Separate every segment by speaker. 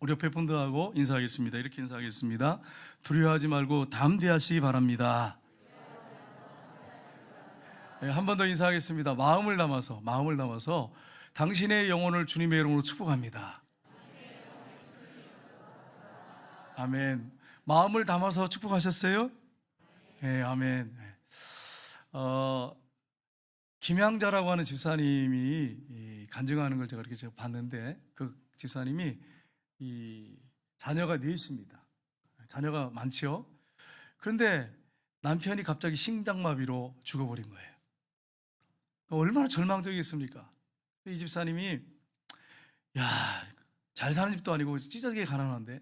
Speaker 1: 우리 옆에 분들하고 인사하겠습니다. 이렇게 인사하겠습니다. 두려워하지 말고 담대하시기 바랍니다. 네, 한 번 더 인사하겠습니다. 마음을 담아서 당신의 영혼을 주님의 이름으로 축복합니다. 아멘. 마음을 담아서 축복하셨어요? 네, 아멘. 김양자라고 하는 집사님이 간증하는 걸 제가 이렇게 봤는데, 그 집사님이 이 자녀가 넷입니다. 자녀가 많죠. 그런데 남편이 갑자기 심장마비로 죽어버린 거예요. 얼마나 절망적이겠습니까? 이 집사님이 잘 사는 집도 아니고 찢어지게 가난한데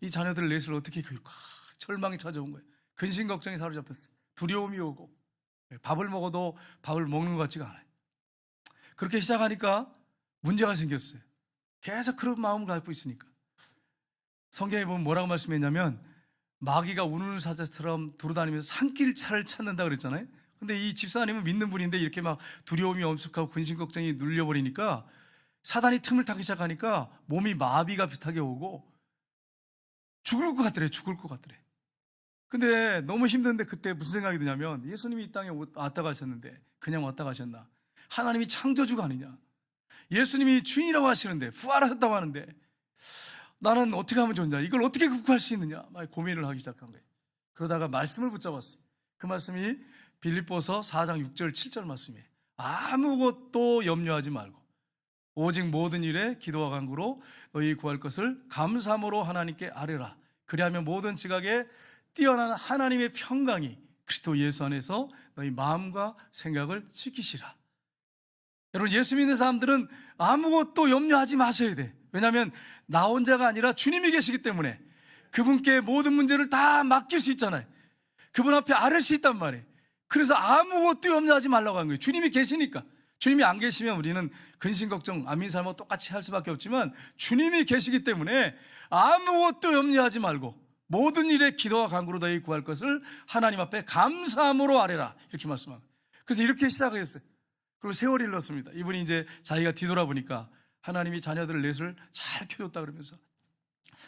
Speaker 1: 이 자녀들 넷을 어떻게 키울까? 절망이 찾아온 거예요. 근심 걱정이 사로잡혔어요. 두려움이 오고 밥을 먹어도 밥을 먹는 것 같지가 않아요. 그렇게 시작하니까 문제가 생겼어요. 계속 그런 마음을 갖고 있으니까. 성경에 보면 뭐라고 말씀했냐면 마귀가 우는 사자처럼 돌아다니면서 산길차를 찾는다 그랬잖아요. 근데 이 집사님은 믿는 분인데 이렇게 막 두려움이 엄습하고 근심 걱정이 눌려버리니까 사단이 틈을 타기 시작하니까 몸이 마비가 비슷하게 오고 죽을 것 같더래. 근데 너무 힘든데 그때 무슨 생각이 드냐면 예수님이 이 땅에 왔다 가셨는데 그냥 왔다 가셨나? 하나님이 창조주가 아니냐? 예수님이 주인이라고 하시는데 부활하셨다고 하는데 나는 어떻게 하면 좋냐? 이걸 어떻게 극복할 수 있느냐? 막 고민을 하기 시작한 거예요. 그러다가 말씀을 붙잡았어요. 그 말씀이 빌립보서 4장 6절 7절 말씀이에요. 아무것도 염려하지 말고 오직 모든 일에 기도와 간구로 너희 구할 것을 감사함으로 하나님께 아뢰라. 그리하면 모든 지각에 뛰어난 하나님의 평강이 그리스도 예수 안에서 너희 마음과 생각을 지키시라. 여러분, 예수 믿는 사람들은 아무것도 염려하지 마셔야 돼. 왜냐하면 나 혼자가 아니라 주님이 계시기 때문에 그분께 모든 문제를 다 맡길 수 있잖아요. 그분 앞에 아뢰 수 있단 말이에요. 그래서 아무것도 염려하지 말라고 한 거예요. 주님이 계시니까. 주님이 안 계시면 우리는 근심 걱정 안 믿는 사람하고 똑같이 할 수밖에 없지만 주님이 계시기 때문에 아무것도 염려하지 말고 모든 일에 기도와 간구로 너희 구할 것을 하나님 앞에 감사함으로 아뢰라. 이렇게 말씀합니다. 그래서 이렇게 시작했어요. 그리고 세월이 흘렀습니다. 이분이 이제 자기가 뒤돌아보니까 하나님이 자녀들 넷을 잘 키웠다 그러면서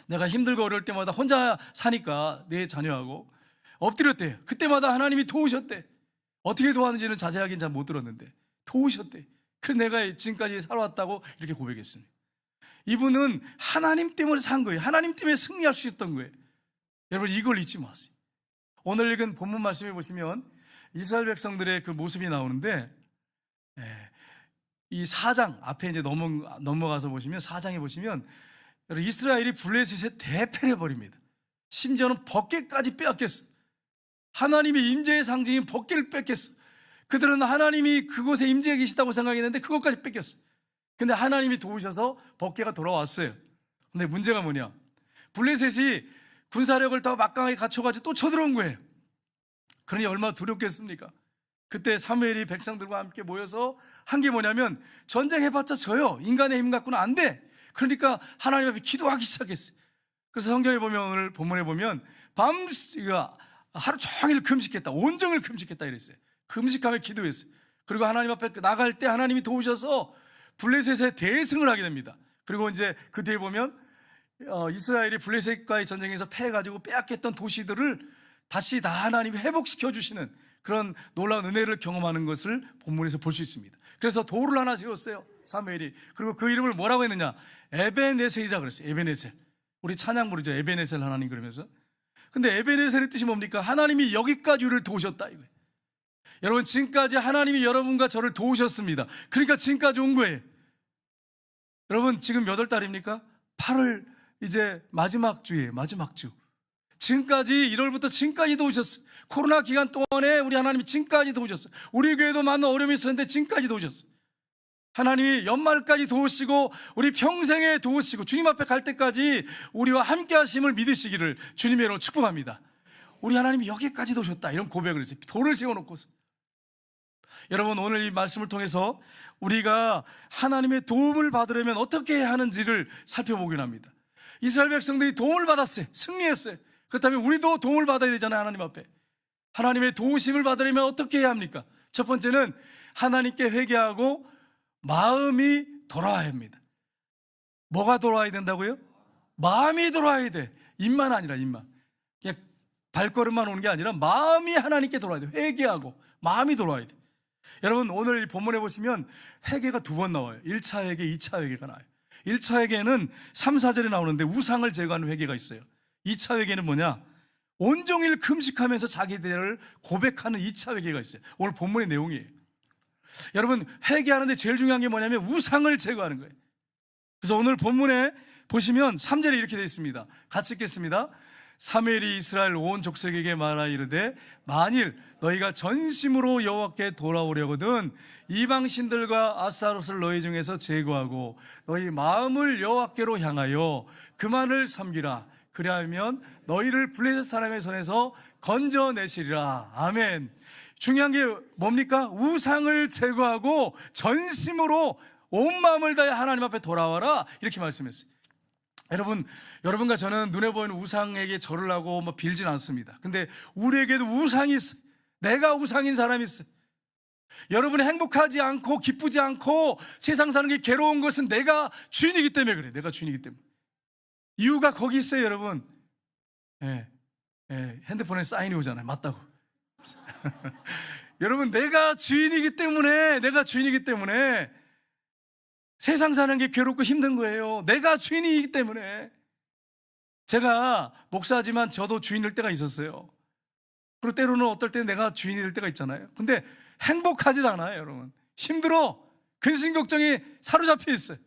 Speaker 1: 내가 힘들고 어려울 때마다 혼자 사니까 내 자녀하고 엎드렸대요. 그때마다 하나님이 도우셨대. 어떻게 도왔는지는 자세하게는 잘 못 들었는데 도우셨대. 그래서 내가 지금까지 살아왔다고 이렇게 고백했습니다. 이분은 하나님 때문에 산 거예요. 하나님 때문에 승리할 수 있었던 거예요. 여러분, 이걸 잊지 마세요. 오늘 읽은 본문 말씀에 보시면 이스라엘 백성들의 그 모습이 나오는데 이 4장 앞에 이제 넘어가서 보시면 4장에 보시면 이스라엘이 블레셋에 대패를 해버립니다. 심지어는 벗개까지 빼앗겼어. 하나님의 임재의 상징인 벗개를 뺏겼어. 그들은 하나님이 그곳에 임재해 계시다고 생각했는데 그것까지 뺏겼어. 근데 하나님이 도우셔서 벗개가 돌아왔어요. 근데 문제가 뭐냐? 블레셋이 군사력을 더 막강하게 갖춰가지고 또 쳐들어온 거예요. 그러니 얼마나 두렵겠습니까? 그때 사무엘이 백성들과 함께 모여서 한 게 뭐냐면 전쟁해봤자 져요. 인간의 힘 갖고는 안 돼. 그러니까 하나님 앞에 기도하기 시작했어요. 그래서 성경에 보면 오늘 본문에 보면 하루 종일 금식했다. 온종일 금식했다 이랬어요. 금식하며 기도했어요. 그리고 하나님 앞에 나갈 때 하나님이 도우셔서 블레셋에 대승을 하게 됩니다. 그리고 이제 그 뒤에 보면 이스라엘이 블레셋과의 전쟁에서 패해가지고 빼앗겼던 도시들을 다시 다 하나님이 회복시켜 주시는 그런 놀라운 은혜를 경험하는 것을 본문에서 볼 수 있습니다. 그래서 돌을 하나 세웠어요, 사무엘이. 그리고 그 이름을 뭐라고 했느냐? 에베네셀이라고 그랬어요. 에베네셀. 우리 찬양 부르죠. 에베네셀 하나님 그러면서. 근데 에베네셀의 뜻이 뭡니까? 하나님이 여기까지 우리를 도우셨다 이거예요. 여러분, 지금까지 하나님이 여러분과 저를 도우셨습니다. 그러니까 지금까지 온 거예요. 여러분, 지금 몇 월 달입니까? 8월 이제 마지막 주예요. 마지막 주. 지금까지 1월부터 지금까지 도우셨어요. 코로나 기간 동안에 우리 하나님이 지금까지 도우셨어요. 우리 교회도 많은 어려움이 있었는데 지금까지 도우셨어요. 하나님이 연말까지 도우시고 우리 평생에 도우시고 주님 앞에 갈 때까지 우리와 함께 하심을 믿으시기를 주님의 이름으로 축복합니다. 우리 하나님이 여기까지 도우셨다 이런 고백을 했어요. 돌을 세워놓고서. 여러분, 오늘 이 말씀을 통해서 우리가 하나님의 도움을 받으려면 어떻게 해야 하는지를 살펴보긴 합니다. 이스라엘 백성들이 도움을 받았어요. 승리했어요. 그렇다면 우리도 도움을 받아야 되잖아요. 하나님 앞에. 하나님의 도우심을 받으려면 어떻게 해야 합니까? 첫 번째는 하나님께 회개하고 마음이 돌아와야 합니다. 뭐가 돌아와야 된다고요? 마음이 돌아야 돼. 입만 아니라 입만. 그냥 발걸음만 오는 게 아니라 마음이 하나님께 돌아야 돼. 회개하고 마음이 돌아야 돼. 여러분 오늘 이 본문에 보시면 회개가 두 번 나와요. 1차 회개, 2차 회개가 나와요. 1차 회개는 3, 4절에 나오는데 우상을 제거하는 회개가 있어요. 2차 회개는 뭐냐? 온종일 금식하면서 자기들을 고백하는 2차 회개가 있어요. 오늘 본문의 내용이에요. 여러분 회개하는데 제일 중요한 게 뭐냐면 우상을 제거하는 거예요. 그래서 오늘 본문에 보시면 3절에 이렇게 되어 있습니다. 같이 읽겠습니다. 사무엘이 이스라엘 온 족속에게 말하 이르되 만일 너희가 전심으로 여호와께 돌아오려거든 이방 신들과 아스타롯을 너희 중에서 제거하고 너희 마음을 여호와께로 향하여 그만을 섬기라. 그리하면 너희를 블레셋 사람의 손에서 건져내시리라. 아멘. 중요한 게 뭡니까? 우상을 제거하고 전심으로 온 마음을 다해 하나님 앞에 돌아와라. 이렇게 말씀했어요. 여러분과 저는 눈에 보이는 우상에게 절을 하고 빌진 않습니다. 근데 우리에게도 우상이 있어요. 내가 우상인 사람이 있어요. 여러분이 행복하지 않고 기쁘지 않고 세상 사는 게 괴로운 것은 내가 주인이기 때문에 그래. 내가 주인이기 때문에. 이유가 거기 있어요, 여러분. 핸드폰에 사인이 오잖아요. 맞다고. 여러분, 내가 주인이기 때문에 세상 사는 게 괴롭고 힘든 거예요. 내가 주인이기 때문에. 제가 목사지만 저도 주인일 때가 있었어요. 그리고 때로는 어떨 때 내가 주인이 될 때가 있잖아요. 근데 행복하지도 않아요, 여러분. 힘들어. 근심 걱정이 사로잡혀 있어요.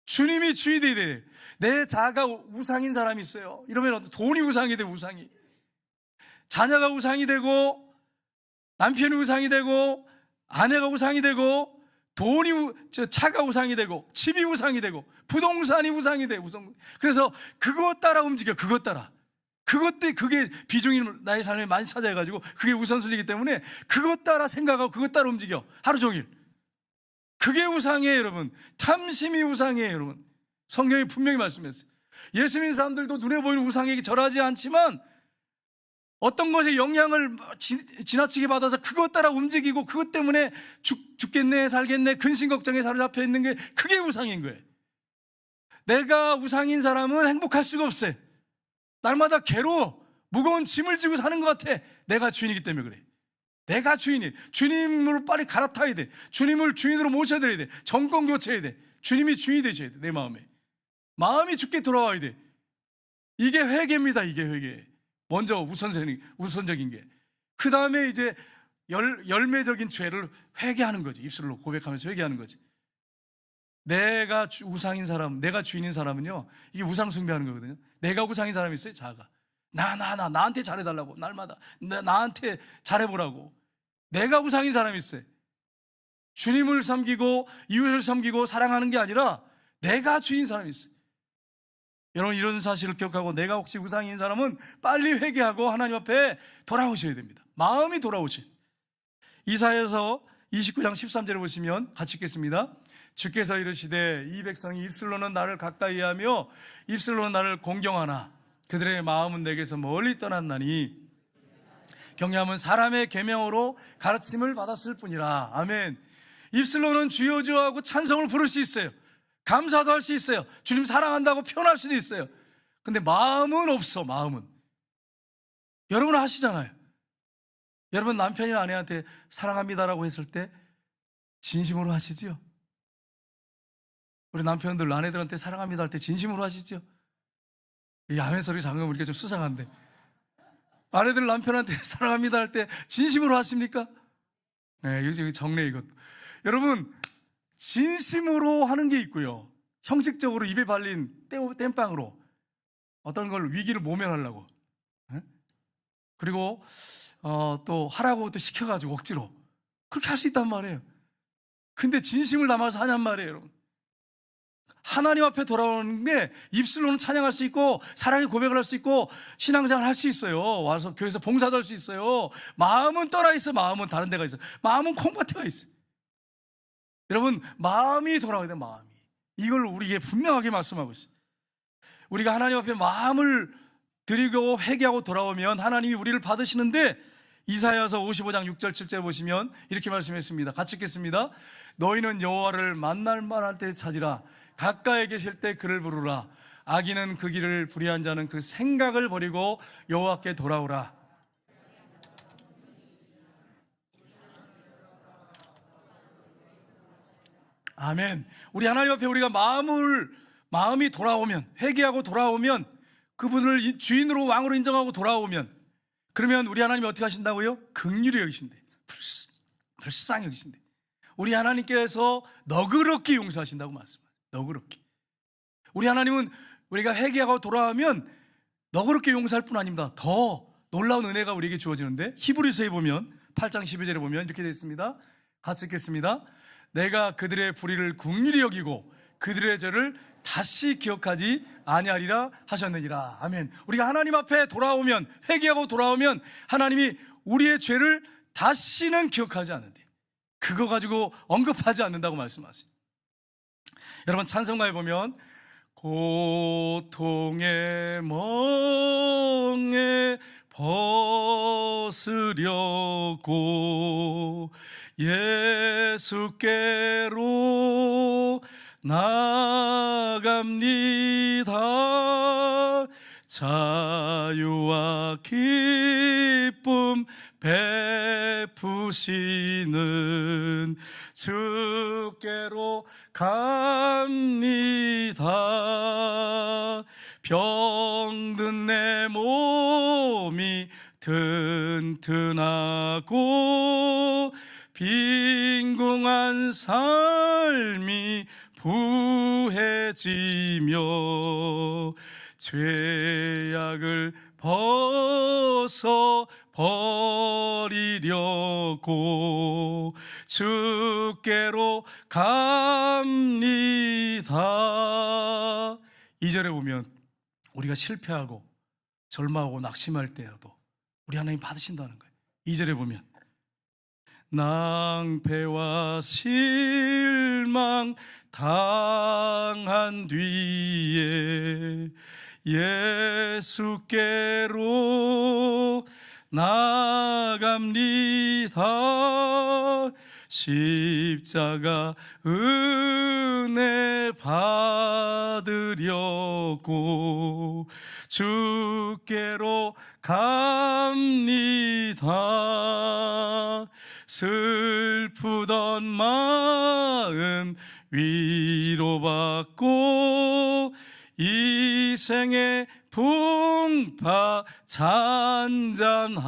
Speaker 1: 주님이 주인이 돼. 내 자아가 우상인 사람이 있어요. 이러면 돈이 우상이 돼, 우상이. 자녀가 우상이 되고, 남편이 우상이 되고, 아내가 우상이 되고, 차가 우상이 되고, 집이 우상이 되고, 부동산이 우상이 돼. 그래서 그것 따라 움직여, 그것 따라. 그게 비중이 나의 삶에 많이 차지해가지고, 그게 우선순위이기 때문에 그것 따라 생각하고, 그것 따라 움직여. 하루 종일. 그게 우상이에요, 여러분. 탐심이 우상이에요, 여러분. 성경이 분명히 말씀했어요. 예수 믿는 사람들도 눈에 보이는 우상에게 절하지 않지만 어떤 것에 영향을 지나치게 받아서 그것 따라 움직이고 그것 때문에 죽겠네 살겠네 근심 걱정에 사로잡혀 있는 게 그게 우상인 거예요. 내가 우상인 사람은 행복할 수가 없어요. 날마다 괴로워. 무거운 짐을 지고 사는 것 같아. 내가 주인이기 때문에 그래. 내가 주인이. 주님으로 빨리 갈아타야 돼. 주님을 주인으로 모셔드려야 돼. 정권 교체해야 돼. 주님이 주인이 되셔야 돼. 내 마음에. 마음이 주께 돌아와야 돼. 이게 회개입니다. 이게 회개. 먼저 우선적인 게. 그 다음에 이제 열매적인 죄를 회개하는 거지. 입술로 고백하면서 회개하는 거지. 내가 우상인 사람, 내가 주인인 사람은요, 이게 우상 숭배하는 거거든요. 내가 우상인 사람이 있어요, 자아가. 나한테 잘해달라고. 날마다. 나한테 잘해보라고. 내가 우상인 사람이 있어요. 주님을 섬기고, 이웃을 섬기고, 사랑하는 게 아니라, 내가 주인인 사람이 있어요. 여러분, 이런 사실을 기억하고, 내가 혹시 우상인 사람은 빨리 회개하고, 하나님 앞에 돌아오셔야 됩니다. 마음이 돌아오셔야 돼요. 이사야서 29장 13절에 보시면, 같이 읽겠습니다. 주께서 이르시되, 이 백성이 입술로는 나를 가까이 하며, 입술로는 나를 공경하나, 그들의 마음은 내게서 멀리 떠났나니 경외함은 사람의 계명으로 가르침을 받았을 뿐이라. 아멘. 입술로는 주여 주여 하고 찬송을 부를 수 있어요. 감사도 할 수 있어요. 주님 사랑한다고 표현할 수도 있어요. 근데 마음은 없어. 마음은. 여러분 하시잖아요. 여러분 남편이 아내한테 사랑합니다라고 했을 때 진심으로 하시지요? 우리 남편들 아내들한테 사랑합니다 할 때 진심으로 하시죠? 이 아멘 소리 잠깐 우리가 좀 수상한데, 아내들 남편한테 사랑합니다 할 때 진심으로 하십니까? 네, 여기 정례 이것. 여러분, 진심으로 하는 게 있고요. 형식적으로 입에 발린 땜빵으로 어떤 걸 위기를 모면하려고. 네? 그리고 또 하라고 또 시켜가지고 억지로 그렇게 할 수 있단 말이에요. 근데 진심을 담아서 하냔 말이에요, 여러분. 하나님 앞에 돌아오는 게 입술로는 찬양할 수 있고 사랑의 고백을 할 수 있고 신앙생활 할 수 있어요. 와서 교회에서 봉사도 할 수 있어요. 마음은 떠나 있어. 마음은 다른 데가 있어. 마음은 콩밭에가 있어. 여러분, 마음이 돌아와야 돼. 마음이. 이걸 우리에게 분명하게 말씀하고 있어요. 우리가 하나님 앞에 마음을 드리고 회개하고 돌아오면 하나님이 우리를 받으시는데, 이사야서 55장 6절 7절 보시면 이렇게 말씀했습니다. 같이 읽겠습니다. 너희는 여호와를 만날 만할 때 찾으라. 가까이 계실 때 그를 부르라. 악인은 그 길을 불의한 자는 그 생각을 버리고 여호와께 돌아오라. 아멘. 우리 하나님 앞에 우리가 마음이 돌아오면, 회개하고 돌아오면, 그분을 주인으로 왕으로 인정하고 돌아오면, 그러면 우리 하나님이 어떻게 하신다고요? 긍휼히 여기신대. 불쌍히 여기신대. 우리 하나님께서 너그럽게 용서하신다고 말씀하세요. 너그럽게. 우리 하나님은 우리가 회개하고 돌아오면 너그럽게 용서할 뿐 아닙니다. 더 놀라운 은혜가 우리에게 주어지는데, 히브리서에 보면 8장 12절에 보면 이렇게 되어 있습니다. 같이 읽겠습니다. 내가 그들의 불의를 긍휼히 여기고 그들의 죄를 다시 기억하지 아니하리라 하셨느니라. 아멘. 우리가 하나님 앞에 돌아오면, 회개하고 돌아오면 하나님이 우리의 죄를 다시는 기억하지 않는데, 그거 가지고 언급하지 않는다고 말씀하세요. 여러분, 찬송가에 보면 고통의 멍에 벗으려고 예수께로 나갑니다. 자유와 기쁨 베푸시는 주께로 갑니다. 병든 내 몸이 튼튼하고 빈궁한 삶이 부해지며 죄악을 벗어 버리려고 주께로 갑니다. 2절에 보면 우리가 실패하고 절망하고 낙심할 때에도 우리 하나님 받으신다는 거예요. 2절에 보면 낭패와 실망 당한 뒤에 예수께로 나갑니다. 십자가 은혜 받으려고 주께로 갑니다. 슬프던 마음 위로받고 이 생의 풍파 잔잔하며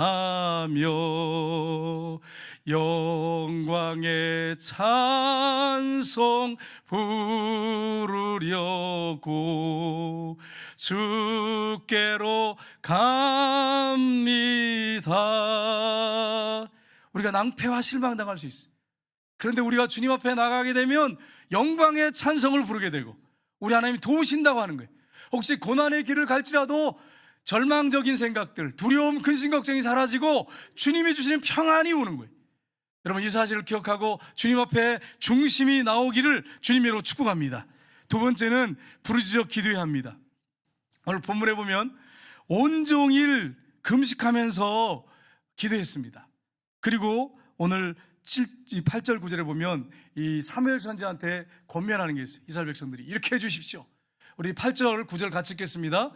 Speaker 1: 영광의 찬송 부르려고 주께로 갑니다. 우리가 낭패와 실망당할 수 있어요. 그런데 우리가 주님 앞에 나가게 되면 영광의 찬송을 부르게 되고 우리 하나님이 도우신다고 하는 거예요. 혹시 고난의 길을 갈지라도 절망적인 생각들, 두려움, 근심, 걱정이 사라지고 주님이 주시는 평안이 오는 거예요. 여러분, 이 사실을 기억하고 주님 앞에 중심이 나오기를 주님으로 축복합니다. 두 번째는 부르짖어 기도해야 합니다. 오늘 본문에 보면 온종일 금식하면서 기도했습니다. 그리고 오늘 8절 9절에 보면 이 사무엘 선지자한테 권면하는 게 있어요. 이스라엘 백성들이 이렇게 해주십시오. 우리 8절 9절 같이 읽겠습니다.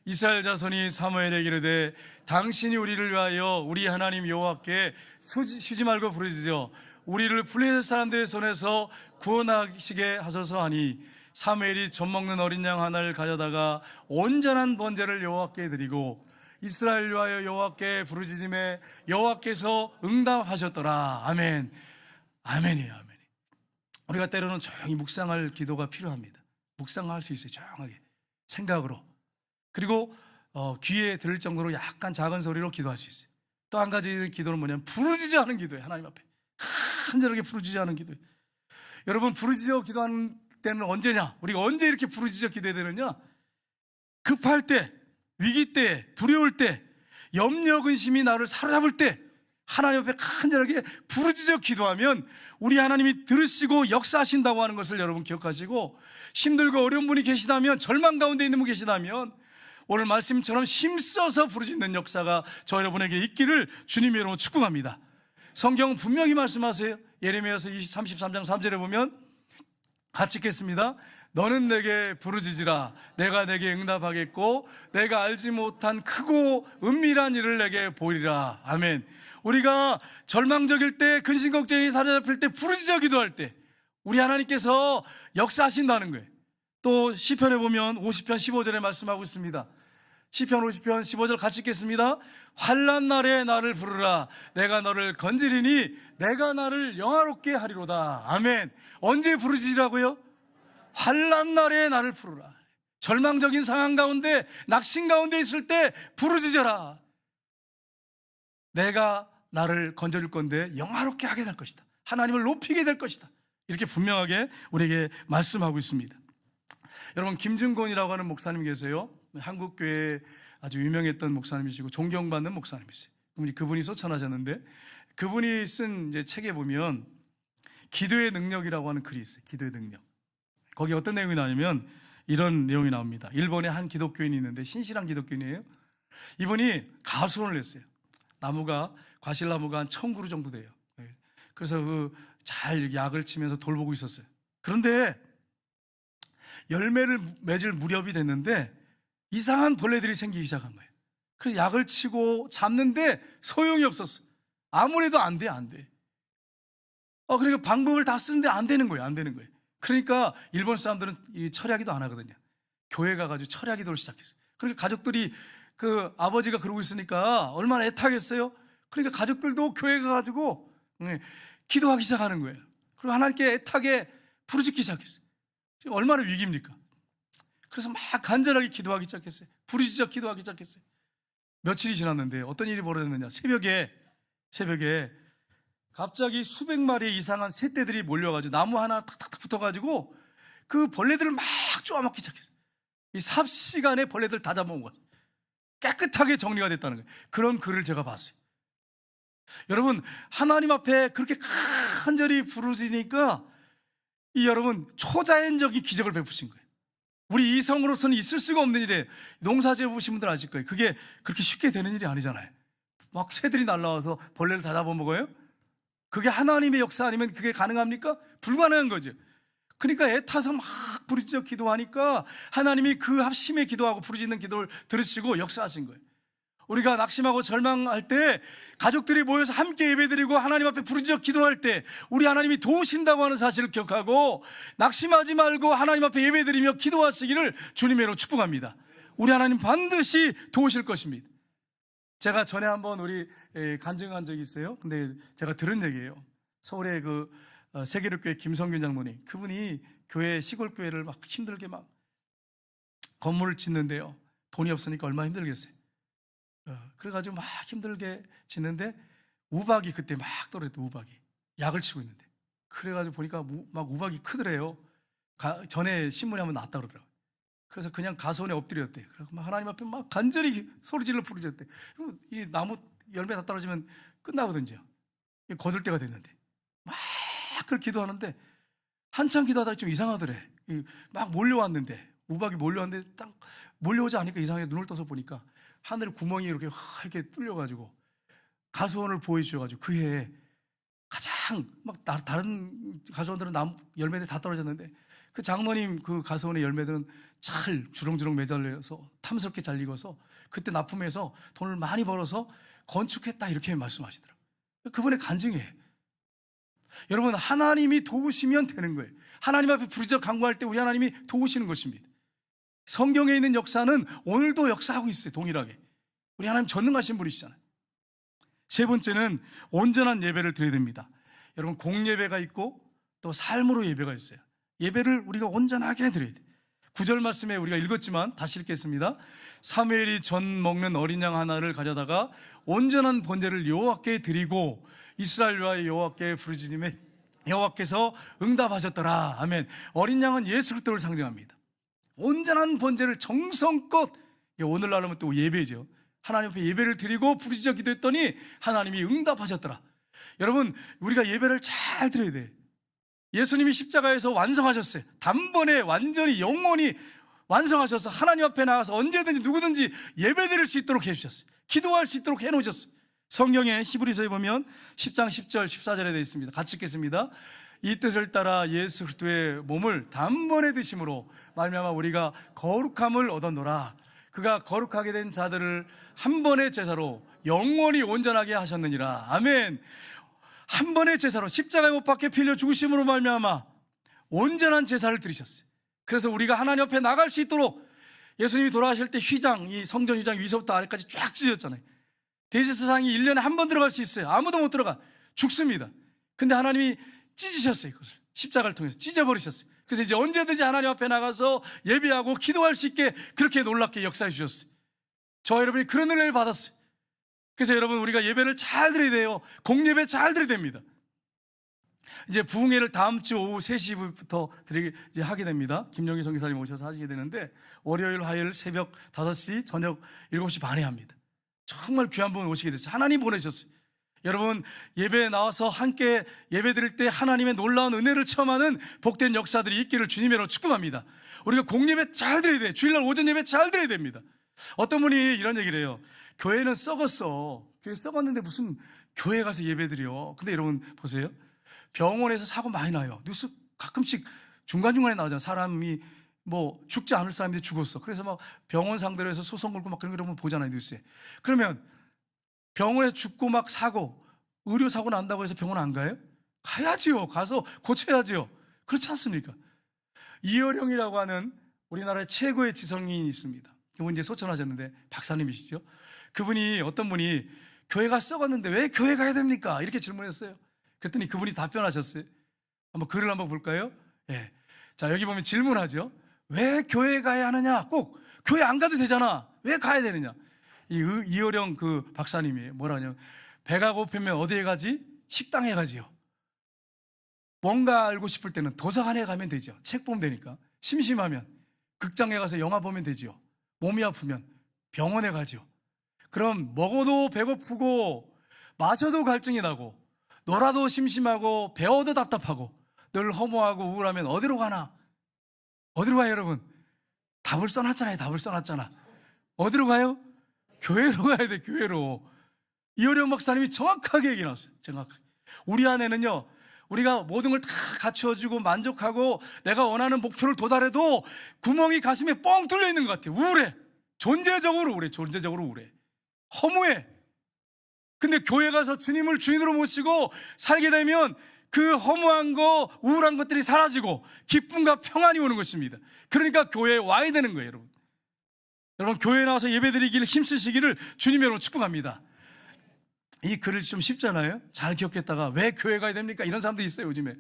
Speaker 1: 이스라엘 자손이 사무엘에게 이르되 당신이 우리를 위하여 우리 하나님 여호와께 쉬지 말고 부르짖어 우리를 블레셋 사람들의 손에서 구원하시게 하소서 하니 사무엘이 젖먹는 어린 양 하나를 가져다가 온전한 번제를 여호와께 드리고 이스라엘 위하여 여호와께 부르짖음에 여호와께서 응답하셨더라. 아멘. 아멘이에요. 아멘. 우리가 때로는 조용히 묵상할 기도가 필요합니다. 묵상할 수 있어요. 조용하게 생각으로. 그리고 귀에 들을 정도로 약간 작은 소리로 기도할 수 있어요. 또 한 가지 기도는 뭐냐면 부르짖어 하는 기도예요. 하나님 앞에 간절하게 부르짖어 하는 기도예요. 여러분, 부르짖어 기도하는 때는 언제냐? 우리가 언제 이렇게 부르짖어 기도해야 되느냐? 급할 때, 위기 때, 두려울 때, 염려 근심이 나를 사로잡을 때 하나님 앞에 간절하게 부르짖어 기도하면 우리 하나님이 들으시고 역사하신다고 하는 것을 여러분 기억하시고, 힘들고 어려운 분이 계시다면, 절망 가운데 있는 분 계시다면 오늘 말씀처럼 힘써서 부르짖는 역사가 저 여러분에게 있기를 주님의 이름으로 축복합니다. 성경은 분명히 말씀하세요. 예레미야서 33장 3절에 보면 같이 읽겠습니다. 너는 내게 부르짖으라. 내가 내게 응답하겠고 내가 알지 못한 크고 은밀한 일을 내게 보이리라. 아멘. 우리가 절망적일 때, 근심걱정이 사로잡힐 때, 부르짖어 기도할 때 우리 하나님께서 역사하신다는 거예요. 또 시편에 보면 50편 15절에 말씀하고 있습니다. 시편 50편 15절 같이 읽겠습니다. 환난 날에 나를 부르라. 내가 너를 건지리니 내가 나를 영화롭게 하리로다. 아멘. 언제 부르짖으라고요? 환난 날에 나를 부르라. 절망적인 상황 가운데, 낙심 가운데 있을 때 부르짖어라. 내가 나를 건져줄 건데 영화롭게 하게 될 것이다. 하나님을 높이게 될 것이다. 이렇게 분명하게 우리에게 말씀하고 있습니다. 여러분, 김준곤이라고 하는 목사님 계세요. 한국교회에 아주 유명했던 목사님이시고 존경받는 목사님이세요. 그분이 소천하셨는데, 그분이 쓴 이제 책에 보면 기도의 능력이라고 하는 글이 있어요. 기도의 능력. 거기 어떤 내용이 나오냐면 이런 내용이 나옵니다. 일본에 한 기독교인이 있는데, 신실한 기독교인이에요. 이분이 가수원을 냈어요. 과실나무가 한 1000그루 정도 돼요. 그래서 잘 약을 치면서 돌보고 있었어요. 그런데 열매를 맺을 무렵이 됐는데 이상한 벌레들이 생기기 시작한 거예요. 그래서 약을 치고 잡는데 소용이 없었어. 아무래도 안 돼. 그러니까 방법을 다 쓰는데 안 되는 거예요. 그러니까 일본 사람들은 이 철야기도 안 하거든요. 교회 가가지고 철야기도를 시작했어요. 그러니까 가족들이, 아버지가 그러고 있으니까 얼마나 애타겠어요. 그러니까 가족들도 교회 가가지고 기도하기 시작하는 거예요. 그리고 하나님께 애타게 부르짖기 시작했어요. 지금 얼마나 위기입니까? 그래서 막 간절하게 기도하기 시작했어요. 부르짖어 기도하기 시작했어요. 며칠이 지났는데 어떤 일이 벌어졌느냐. 새벽에 갑자기 수백 마리의 이상한 새떼들이 몰려가지고 나무 하나 탁탁탁 붙어가지고 그 벌레들을 막 쪼아먹기 시작했어요. 이 삽시간에 벌레들 다 잡아온 거예요. 깨끗하게 정리가 됐다는 거예요. 그런 글을 제가 봤어요. 여러분, 하나님 앞에 그렇게 간절히 부르짖으니까 여러분, 초자연적인 기적을 베푸신 거예요. 우리 이성으로서는 있을 수가 없는 일이에요. 농사지어 보신 분들 아실 거예요. 그게 그렇게 쉽게 되는 일이 아니잖아요. 막 새들이 날라와서 벌레를 다 잡아먹어요? 그게 하나님의 역사 아니면 그게 가능합니까? 불가능한 거죠. 그러니까 애타서 막 부르짖어 기도하니까 하나님이 그 합심에 기도하고 부르짖는 기도를 들으시고 역사하신 거예요. 우리가 낙심하고 절망할 때 가족들이 모여서 함께 예배드리고 하나님 앞에 부르짖어 기도할 때 우리 하나님이 도우신다고 하는 사실을 기억하고 낙심하지 말고 하나님 앞에 예배드리며 기도하시기를 주님으로 축복합니다. 우리 하나님 반드시 도우실 것입니다. 제가 전에 한번 우리 간증한 적이 있어요. 근데 제가 들은 얘기예요. 서울의 세계력교회 김성균 장로님, 그분이 교회, 시골교회를 막 힘들게 막 건물을 짓는데요, 돈이 없으니까 얼마나 힘들겠어요. 그래가지고 막 힘들게 짓는데 우박이 그때 막 떨어졌대. 우박이 약을 치고 있는데, 그래가지고 보니까 막 우박이 크더래요. 전에 신문에 한번 났다 그러더라고요. 그래서 그냥 가수원에 엎드렸대. 그래서 막 하나님 앞에 막 간절히 소리질러 부르짖었대. 이 나무 열매 다 떨어지면 끝나거든요. 거둘 때가 됐는데 막 그렇게 기도하는데 한참 기도하다가 좀 이상하더래. 막 몰려왔는데, 우박이 몰려왔는데 딱 몰려오지 않으니까 이상하게 눈을 떠서 보니까 하늘에 구멍이 이렇게 뚫려가지고 가수원을 보여주셔가지고 그 해에 가장 막 다른 가수원들은 열매들이 다 떨어졌는데 그 장로님 그 가수원의 열매들은 잘 주렁주렁 매달려서 탐스럽게 잘 익어서 그때 납품해서 돈을 많이 벌어서 건축했다, 이렇게 말씀하시더라고요. 그분의 간증이에요. 여러분, 하나님이 도우시면 되는 거예요. 하나님 앞에 부르짖어 간구할 때 우리 하나님이 도우시는 것입니다. 성경에 있는 역사는 오늘도 역사하고 있어요. 동일하게 우리 하나님 전능하신 분이시잖아요. 세 번째는 온전한 예배를 드려야 됩니다. 여러분, 공예배가 있고 또 삶으로 예배가 있어요. 예배를 우리가 온전하게 드려야 돼요. 9절 말씀에 우리가 읽었지만 다시 읽겠습니다. 사무엘이 전 먹는 어린 양 하나를 가져다가 온전한 번제를 여호와께 드리고 이스라엘과의 여호와께 부르짖음에 여호와께서 응답하셨더라. 아멘. 어린 양은 예수 그리스도를 상징합니다. 온전한 번제를 정성껏, 오늘날 하면 또 예배죠. 하나님 앞에 예배를 드리고 부르짖어 기도했더니 하나님이 응답하셨더라. 여러분, 우리가 예배를 잘 드려야 돼요. 예수님이 십자가에서 완성하셨어요. 단번에 완전히 영원히 완성하셔서 하나님 앞에 나가서 언제든지 누구든지 예배 드릴 수 있도록 해주셨어요. 기도할 수 있도록 해놓으셨어요. 성경에 히브리서에 보면 10장 10절 14절에 되어 있습니다. 같이 읽겠습니다. 이 뜻을 따라 예수 그리스도의 몸을 단번에 드심으로 말미암아 우리가 거룩함을 얻었노라. 그가 거룩하게 된 자들을 한 번의 제사로 영원히 온전하게 하셨느니라. 아멘. 한 번의 제사로 십자가에 못 박혀 피 흘려 죽으심으로 말미암아 온전한 제사를 드리셨어요. 그래서 우리가 하나님 앞에 나갈 수 있도록 예수님이 돌아가실 때 휘장, 이 성전 휘장 위서부터 아래까지 쫙 찢어졌잖아요. 대제사장이 1년에 한 번 들어갈 수 있어요. 아무도 못 들어가. 죽습니다. 근데 하나님이 찢으셨어요. 그것을 십자가를 통해서 찢어버리셨어요. 그래서 이제 언제든지 하나님 앞에 나가서 예배하고 기도할 수 있게 그렇게 놀랍게 역사해 주셨어요. 저와 여러분이 그런 은혜를 받았어요. 그래서 여러분, 우리가 예배를 잘 드려야 돼요. 공예배 잘 드려야 됩니다. 이제 부흥회를 다음 주 오후 3시부터 이제 하게 됩니다. 김용희 선교사님 오셔서 하시게 되는데, 월요일, 화요일 새벽 5시, 저녁 7시 반에 합니다. 정말 귀한 분 오시게 됐어요. 하나님 보내셨어요. 여러분, 예배에 나와서 함께 예배 드릴 때 하나님의 놀라운 은혜를 체험하는 복된 역사들이 있기를 주님으로 축복합니다. 우리가 공예배 잘 드려야 돼요. 주일날 오전 예배 잘 드려야 됩니다. 어떤 분이 이런 얘기를 해요. 교회는 썩었어. 교회 썩었는데 무슨 교회 가서 예배 드려. 근데 여러분 보세요. 병원에서 사고 많이 나요. 뉴스 가끔씩 중간중간에 나오잖아요. 사람이 뭐 죽지 않을 사람이 죽었어. 그래서 막 병원 상대로 해서 소송 걸고 막 그런 거 여러분 보잖아요, 뉴스에. 그러면 병원에 죽고 막 사고, 의료사고 난다고 해서 병원 안 가요? 가야지요. 가서 고쳐야지요. 그렇지 않습니까? 이어령이라고 하는 우리나라의 최고의 지성인이 있습니다. 그분 이제 소천하셨는데 박사님이시죠. 그분이, 어떤 분이 교회가 썩었는데 왜 교회 가야 됩니까? 이렇게 질문했어요. 그랬더니 그분이 답변하셨어요. 한번 글을 한번 볼까요? 예. 자, 여기 보면 질문하죠. 왜 교회 가야 하느냐? 꼭 교회 안 가도 되잖아. 왜 가야 되느냐? 이어령 그 박사님이 뭐라 하냐면, 배가 고프면 어디에 가지? 식당에 가지요. 뭔가 알고 싶을 때는 도서관에 가면 되죠. 책 보면 되니까. 심심하면 극장에 가서 영화 보면 되지요. 몸이 아프면 병원에 가지요. 그럼 먹어도 배고프고 마셔도 갈증이 나고 놀아도 심심하고 배워도 답답하고 늘 허무하고 우울하면 어디로 가나? 어디로 가요, 여러분? 답을 써놨잖아요. 답을 써놨잖아. 어디로 가요? 교회로 가야 돼. 교회로. 이어령 박사님이 정확하게 얘기 나왔어요. 정확하게. 우리 안에는요, 우리가 모든 걸 다 갖춰주고 만족하고 내가 원하는 목표를 도달해도 구멍이 가슴에 뻥 뚫려 있는 것 같아요. 우울해. 존재적으로 우울해. 존재적으로 우울해. 허무해. 근데 교회 가서 주님을 주인으로 모시고 살게 되면 그 허무한 거, 우울한 것들이 사라지고 기쁨과 평안이 오는 것입니다. 그러니까 교회에 와야 되는 거예요, 여러분. 여러분, 교회에 나와서 예배드리기를 힘쓰시기를 주님의 이름으로 축복합니다. 이 글을 좀 쉽잖아요. 잘 기억했다가 왜 교회 가야 됩니까? 이런 사람들이 있어요, 요즘에.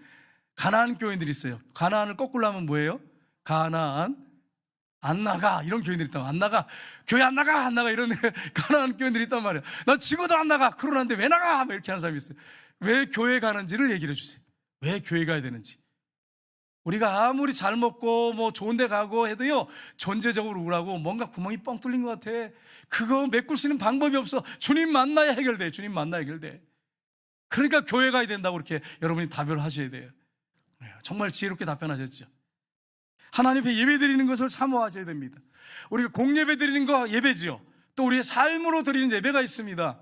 Speaker 1: 가나안 교인들이 있어요. 가나안을 거꾸로 하면 뭐예요? 가나안, 안 나가. 이런 교인들이 있다고. 안 나가. 교회 안 나가. 안 나가. 이런 가나안 교인들이 있단 말이에요. 난 죽어도 안 나가. 그러는데 왜 나가? 막 이렇게 하는 사람이 있어요. 왜 교회 가는지를 얘기를 해주세요. 왜 교회 가야 되는지. 우리가 아무리 잘 먹고 뭐 좋은 데 가고 해도요, 존재적으로 우울하고 뭔가 구멍이 뻥 뚫린 것 같아. 그거 메꿀 수 있는 방법이 없어. 주님 만나야 해결돼. 주님 만나야 해결돼. 그러니까 교회 가야 된다고 이렇게 여러분이 답변을 하셔야 돼요. 정말 지혜롭게 답변하셨죠. 하나님 앞에 예배 드리는 것을 사모하셔야 됩니다. 우리가 공예배 드리는 거 예배지요. 또 우리의 삶으로 드리는 예배가 있습니다.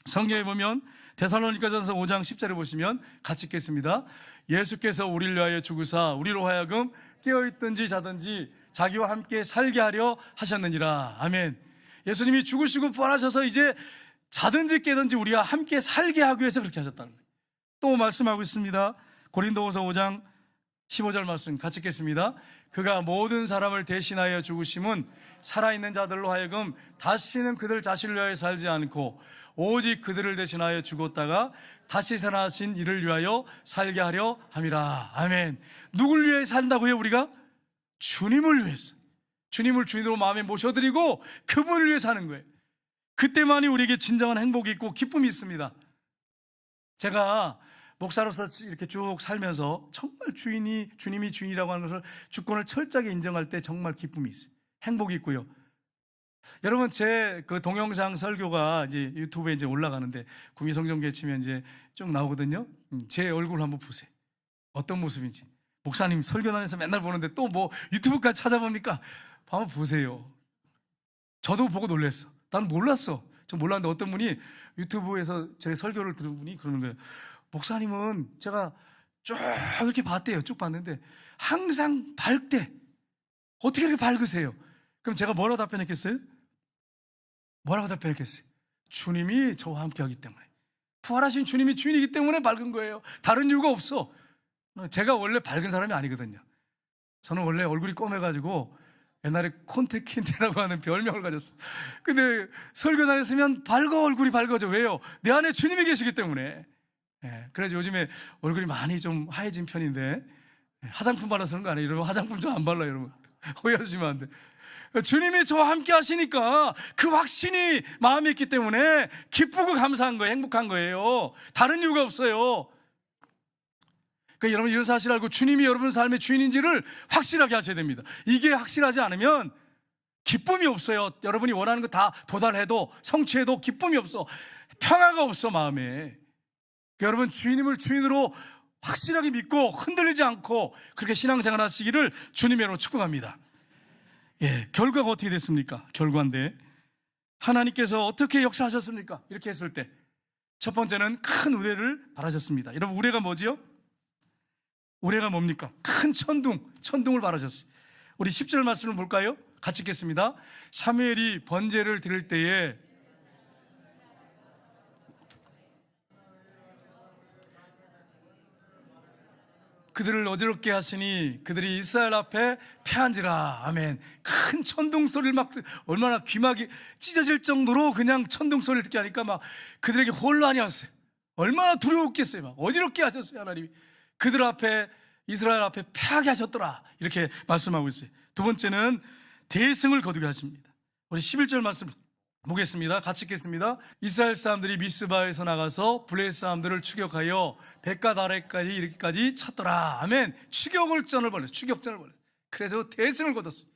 Speaker 1: 성경에 보면 데살로니가전서 5장 10절에 보시면 같이 읽겠습니다. 예수께서 우리를 위하여 죽으사 우리로 하여금 깨어있든지 자든지 자기와 함께 살게 하려 하셨느니라. 아멘. 예수님이 죽으시고 부활하셔서 이제 자든지 깨든지 우리와 함께 살게 하기 위해서 그렇게 하셨다는 거예요. 또 말씀하고 있습니다. 고린도후서 5장 15절 말씀 같이 읽겠습니다. 그가 모든 사람을 대신하여 죽으심은 살아있는 자들로 하여금 다시는 그들 자신을 위하여 살지 않고 오직 그들을 대신하여 죽었다가 다시 살아나신 이를 위하여 살게 하려 함이라. 아멘. 누굴 위해 산다고요? 우리가? 주님을 위해서. 주님을 주인으로 마음에 모셔드리고 그분을 위해 사는 거예요. 그때만이 우리에게 진정한 행복이 있고 기쁨이 있습니다. 제가 목사로서 이렇게 쭉 살면서 정말 주님이 주인이라고 하는 것을, 주권을 철저하게 인정할 때 정말 기쁨이 있어요. 행복이 있고요. 여러분, 제 그 동영상 설교가 이제 유튜브에 이제 올라가는데 구미성전교회 치면 이제 쭉 나오거든요. 제 얼굴 한번 보세요. 어떤 모습인지. 목사님 설교단에서 맨날 보는데 또 뭐 유튜브까지 찾아봅니까? 한번 보세요. 저도 보고 놀랐어. 난 몰랐어. 저 몰랐는데 어떤 분이 유튜브에서 제 설교를 들은 분이 그러는 거예요. 목사님은 제가 쭉 이렇게 봤대요. 쭉 봤는데 항상 밝대. 어떻게 이렇게 밝으세요? 그럼 제가 뭐라고 답변했겠어요? 뭐라고 답변했겠어요? 주님이 저와 함께 하기 때문에, 부활하신 주님이 주인이기 때문에 밝은 거예요. 다른 이유가 없어. 제가 원래 밝은 사람이 아니거든요. 저는 원래 얼굴이 검해가지고 옛날에 콘테킨테라고 하는 별명을 가졌어요. 근데 설교 다녔으면 얼굴이 밝아져. 왜요? 내 안에 주님이 계시기 때문에. 그래서 요즘에 얼굴이 많이 좀 하얘진 편인데, 화장품 발라서 그런 거 아니에요. 여러분, 화장품 좀 안 발라요, 여러분. 오해하시면 안 돼. 주님이 저와 함께 하시니까 그 확신이 마음에 있기 때문에 기쁘고 감사한 거예요. 행복한 거예요. 다른 이유가 없어요. 그러니까 여러분, 이런 사실 알고 주님이 여러분 삶의 주인인지를 확실하게 하셔야 됩니다. 이게 확실하지 않으면 기쁨이 없어요. 여러분이 원하는 거 다 도달해도, 성취해도 기쁨이 없어. 평화가 없어, 마음에. 그러니까 여러분, 주님을 주인으로 확실하게 믿고 흔들리지 않고 그렇게 신앙생활 하시기를 주님으로 축복합니다. 결과가 어떻게 됐습니까? 결과인데, 하나님께서 어떻게 역사하셨습니까? 이렇게 했을 때 첫 번째는 큰 우레를 바라셨습니다. 여러분, 우레가 뭐지요? 우레가 뭡니까? 큰 천둥을 바라셨어요. 우리 10절 말씀을 볼까요? 같이 읽겠습니다. 사무엘이 번제를 드릴 때에 그들을 어지럽게 하시니 그들이 이스라엘 앞에 패한지라. 아멘. 큰 천둥 소리를 막, 얼마나 귀막이 찢어질 정도로 그냥 천둥 소리를 듣게 하니까 막 그들에게 혼란이 왔어요. 얼마나 두려웠겠어요. 막 어지럽게 하셨어요, 하나님이. 그들 앞에, 이스라엘 앞에 패하게 하셨더라. 이렇게 말씀하고 있어요. 두 번째는 대승을 거두게 하십니다. 우리 11절 말씀 보겠습니다. 같이 읽겠습니다. 이스라엘 사람들이 미스바에서 나가서 블레셋 사람들을 추격하여 벳갓 아랫까지 이르기까지 쳤더라. 아멘. 추격전을 벌였어요. 그래서 대승을 거뒀어요.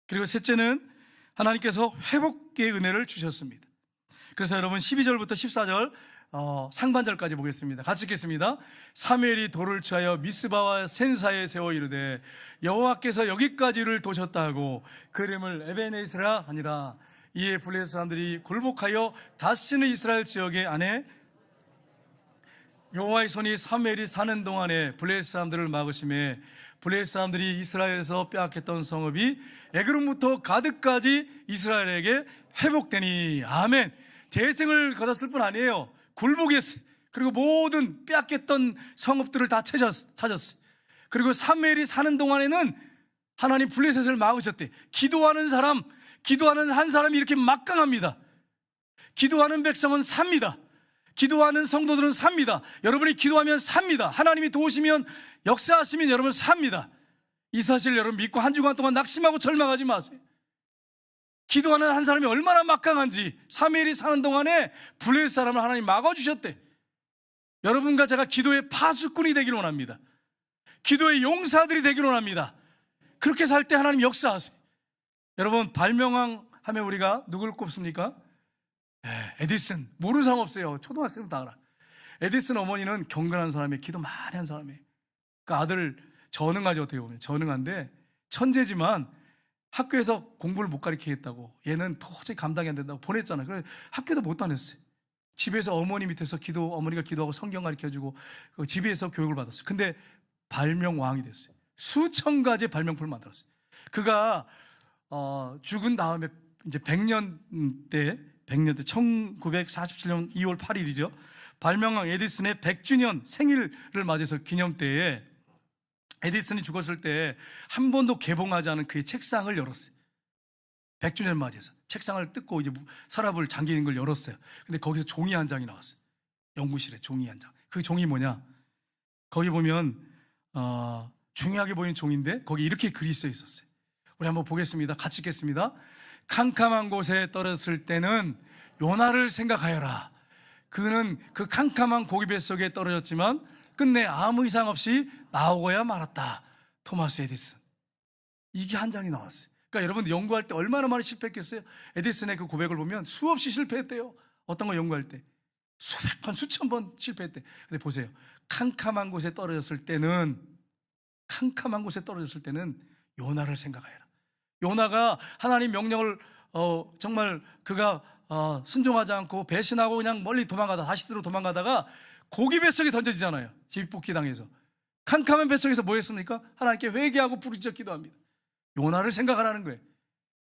Speaker 1: 그리고 셋째는 하나님께서 회복의 은혜를 주셨습니다. 그래서 여러분, 12절부터 14절 상반절까지 보겠습니다. 같이 읽겠습니다. 사무엘이 돌을 취하여 미스바와 센사에 세워 이르되 여호와께서 여기까지를 도셨다 하고 그 이름을 에베네스라 하니라. 이에 블레셋 사람들이 굴복하여 다시는 이스라엘 지역에 안에 여호와의 손이 사무엘이 사는 동안에 블레셋 사람들을 막으심에 블레셋 사람들이 이스라엘에서 빼앗겼던 성읍이 에그론부터 가드까지 이스라엘에게 회복되니. 아멘. 대승을 거뒀을 뿐 아니에요. 굴복했어요. 그리고 모든 빼앗겼던 성읍들을 다 찾았어요. 그리고 사무엘이 사는 동안에는 하나님 블레셋을 막으셨대. 기도하는 한 사람이 이렇게 막강합니다. 기도하는 백성은 삽니다. 기도하는 성도들은 삽니다. 여러분이 기도하면 삽니다. 하나님이 도우시면, 역사하시면 여러분 삽니다. 이 사실 여러분 믿고 한 주간 동안 낙심하고 절망하지 마세요. 기도하는 한 사람이 얼마나 막강한지, 사무엘이 사는 동안에 블레셋 사람을 하나님 막아주셨대. 여러분과 제가 기도의 파수꾼이 되기를 원합니다. 기도의 용사들이 되기를 원합니다. 그렇게 살 때 하나님 역사하세요. 여러분, 발명왕 하면 우리가 누구를 꼽습니까? 에디슨. 모르는 사람 없어요. 초등학생도 다 알아. 에디슨 어머니는 경건한 사람이에요. 기도 많이 한 사람이에요. 그 아들 전능하죠. 어떻게 보면 전능한데 천재지만 학교에서 공부를 못 가르치겠다고, 얘는 도저히 감당이 안 된다고 보냈잖아요. 그래서 학교도 못 다녔어요. 집에서 어머니 밑에서 어머니가 기도하고 성경 가르쳐주고 집에서 교육을 받았어요. 근데 발명왕이 됐어요. 수천 가지 발명품을 만들었어요. 그가 죽은 다음에 이제 100년 때 1947년 2월 8일이죠. 발명왕 에디슨의 100주년 생일을 맞아서 기념때에 에디슨이 죽었을 때 한 번도 개봉하지 않은 그의 책상을 열었어요. 100주년 맞이해서 책상을 뜯고 이제 서랍을 잠기는 걸 열었어요. 근데 거기서 종이 한 장이 나왔어요. 연구실에 종이 한 장. 그 종이 뭐냐? 거기 보면 중요하게 보이는 종인데 거기 이렇게 글이 써 있었어요. 우리 한번 보겠습니다. 같이 읽겠습니다. 캄캄한 곳에 떨어졌을 때는 요나를 생각하여라. 그는 그 캄캄한 고기 뱃속에 떨어졌지만 끝내 아무 이상 없이 나오고야 말았다. 토마스 에디슨. 이게 한 장이 나왔어요. 그러니까 여러분, 연구할 때 얼마나 많이 실패했겠어요? 에디슨의 그 고백을 보면 수없이 실패했대요. 어떤 거 연구할 때 수백 번, 수천 번 실패했대. 근데 보세요. 캄캄한 곳에 떨어졌을 때는 요나를 생각하여라. 요나가 하나님 명령을 정말 그가 순종하지 않고 배신하고 그냥 멀리 도망가다 다시스로 도망가다가 고기 뱃속에 던져지잖아요. 제비뽑기 당해서. 캄캄한 뱃속에서 뭐 했습니까? 하나님께 회개하고 부르짖어 기도합니다. 요나를 생각하라는 거예요.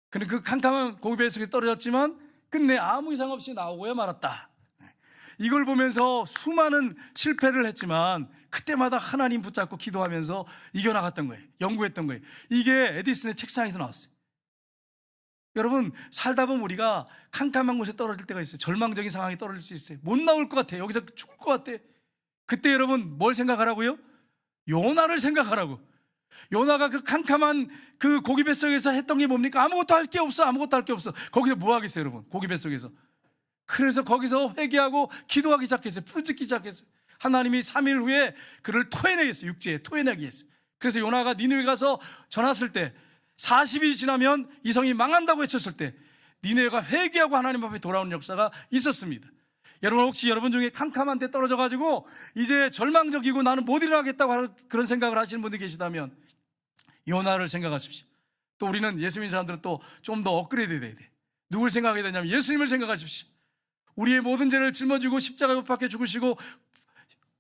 Speaker 1: 근데 그 캄캄한 고기 뱃속에 떨어졌지만 끝내 아무 이상 없이 나오고야 말았다. 이걸 보면서 수많은 실패를 했지만 그때마다 하나님 붙잡고 기도하면서 이겨나갔던 거예요. 연구했던 거예요. 이게 에디슨의 책상에서 나왔어요. 여러분, 살다 보면 우리가 캄캄한 곳에 떨어질 때가 있어요. 절망적인 상황에 떨어질 수 있어요. 못 나올 것 같아요. 여기서 죽을 것 같아. 그때 여러분 뭘 생각하라고요? 요나를 생각하라고. 요나가 그 캄캄한 그 고기 뱃속에서 했던 게 뭡니까? 아무것도 할 게 없어. 아무것도 할 게 없어. 거기서 뭐 하겠어요, 여러분? 고기 뱃속에서. 그래서 거기서 회개하고 기도하기 시작했어요. 부르짖기 시작했어요. 하나님이 3일 후에 그를 토해내겠어요. 육지에 토해내게 했어요. 그래서 요나가 니느웨 가서 전했을 때 40일이 지나면 이 성이 망한다고 외쳤을 때 니느웨가 회개하고 하나님 앞에 돌아오는 역사가 있었습니다. 여러분, 혹시 여러분 중에 캄캄한 데 떨어져 가지고 이제 절망적이고 나는 못 일어나겠다고 하는 그런 생각을 하시는 분들이 계시다면 요나를 생각하십시오. 또 우리는 예수 믿는 사람들은 또 좀 더 업그레이드 돼야 돼. 누굴 생각하게 되냐면 예수님을 생각하십시오. 우리의 모든 죄를 짊어지고 십자가에 못 박혀 죽으시고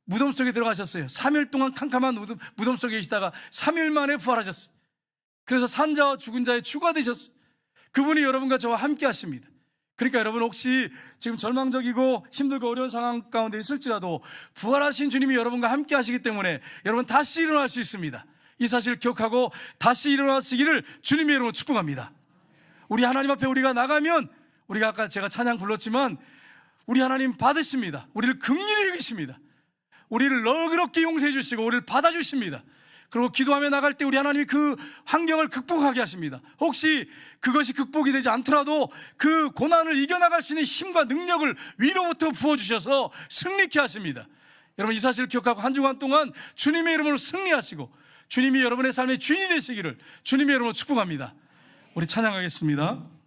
Speaker 1: 무덤 속에 들어가셨어요. 3일 동안 캄캄한 무덤 속에 계시다가 3일 만에 부활하셨어요. 그래서 산자와 죽은 자의 주가 되셨어요. 그분이 여러분과 저와 함께 하십니다. 그러니까 여러분, 혹시 지금 절망적이고 힘들고 어려운 상황 가운데 있을지라도 부활하신 주님이 여러분과 함께 하시기 때문에 여러분 다시 일어날 수 있습니다. 이 사실을 기억하고 다시 일어나시기를 주님의 이름으로 축복합니다. 우리 하나님 앞에 우리가 나가면, 우리가 아까 제가 찬양 불렀지만 우리 하나님 받으십니다. 우리를 긍휼히 여기십니다. 우리를 너그럽게 용서해 주시고 우리를 받아주십니다. 그리고 기도하며 나갈 때 우리 하나님이 그 환경을 극복하게 하십니다. 혹시 그것이 극복이 되지 않더라도 그 고난을 이겨나갈 수 있는 힘과 능력을 위로부터 부어주셔서 승리케 하십니다. 여러분, 이 사실을 기억하고 한 주간 동안 주님의 이름으로 승리하시고 주님이 여러분의 삶의 주인이 되시기를 주님의 이름으로 축복합니다. 우리 찬양하겠습니다.